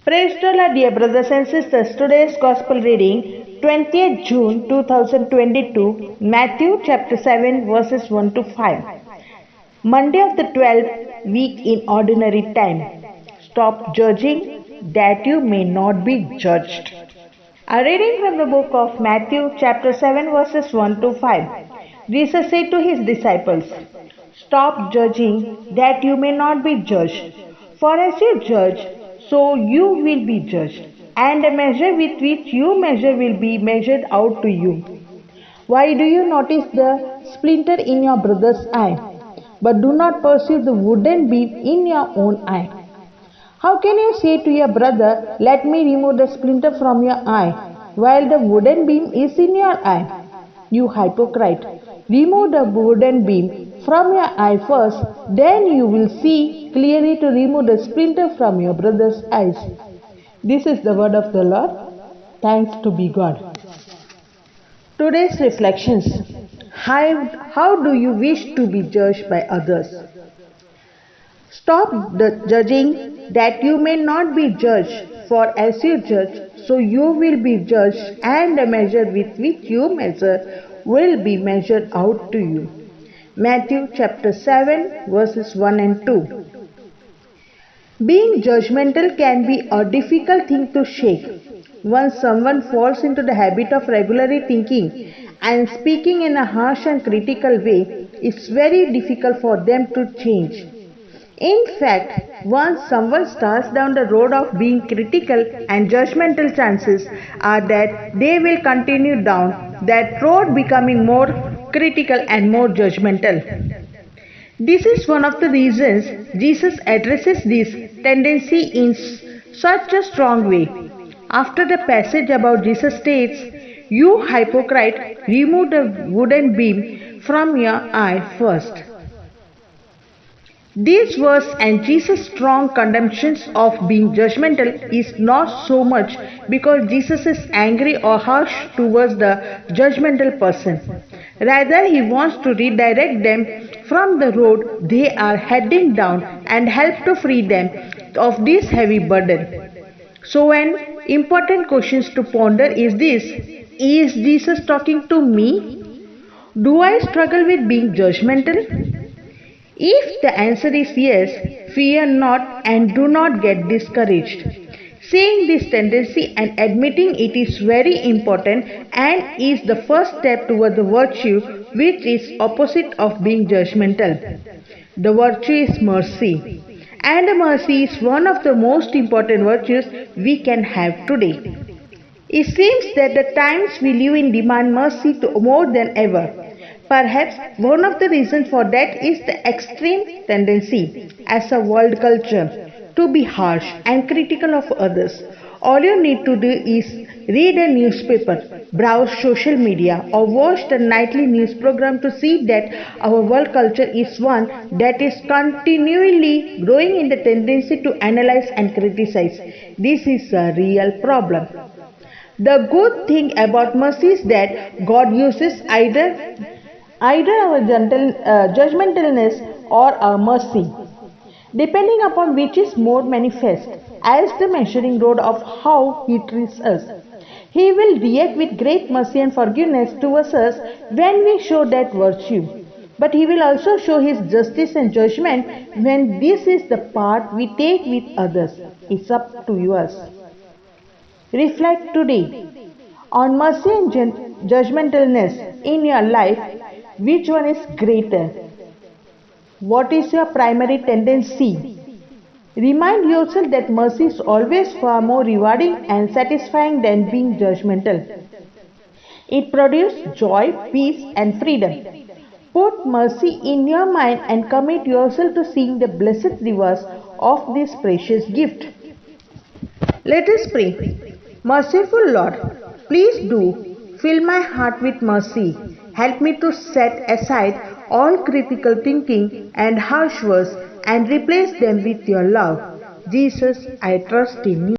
Praise the Lord, dear brothers and sisters. Today's Gospel reading, 20th June 2022, Matthew chapter 7, verses 1 to 5. Monday of the 12th week in ordinary time. Stop judging that you may not be judged. A reading from the book of Matthew chapter 7, verses 1 to 5. Jesus said to his disciples, "Stop judging that you may not be judged. For as you judge, so you will be judged, and the measure with which you measure will be measured out to you. Why do you notice the splinter in your brother's eye, but do not perceive the wooden beam in your own eye? How can you say to your brother, 'Let me remove the splinter from your eye,' while the wooden beam is in your eye? You hypocrite! Remove the wooden beam from your eye first, then you will see clearly to remove the splinter from your brother's eyes." This is the word of the Lord. Thanks to be God. Today's reflections. How do you wish to be judged by others? Stop judging that you may not be judged, for as you judge, so you will be judged, and the measure with which you measure will be measured out to you. Matthew chapter 7, verses 1 and 2. Being judgmental can be a difficult thing to shake. Once someone falls into the habit of regularly thinking and speaking in a harsh and critical way, it's very difficult for them to change. In fact, once someone starts down the road of being critical and judgmental, chances are that they will continue down that road, becoming more critical and more judgmental. This is one of the reasons Jesus addresses this tendency in such a strong way. After the passage about Jesus states, "You hypocrite, remove the wooden beam from your eye first." This verse and Jesus' strong condemnations of being judgmental is not so much because Jesus is angry or harsh towards the judgmental person. Rather, he wants to redirect them from the road they are heading down and help to free them of this heavy burden. So an important question to ponder is this: is Jesus talking to me? Do I struggle with being judgmental? If the answer is yes, fear not and do not get discouraged. Seeing this tendency and admitting it is very important and is the first step toward the virtue which is opposite of being judgmental. The virtue is mercy, and mercy is one of the most important virtues we can have today. It seems that the times we live in demand mercy more than ever. Perhaps one of the reasons for that is the extreme tendency as a world culture to be harsh and critical of others. All you need to do is read a newspaper, browse social media, or watch the nightly news program to see that our world culture is one that is continually growing in the tendency to analyze and criticize. This is a real problem. The good thing about mercy is that God uses either our judgmentalness or our mercy, depending upon which is more manifest, as the measuring rod of how he treats us. He will react with great mercy and forgiveness towards us when we show that virtue, but he will also show his justice and judgment when this is the part we take with others. It's up to us. Reflect today on mercy and judgmentalness in your life. Which one is greater? What is your primary tendency? Remind yourself that mercy is always far more rewarding and satisfying than being judgmental. It produces joy, peace, and freedom. Put mercy in your mind and commit yourself to seeing the blessed rewards of this precious gift. Let us pray. Merciful Lord, please do fill my heart with mercy. Help me to set aside all critical thinking and harsh words and replace them with your love. Jesus, I trust in you.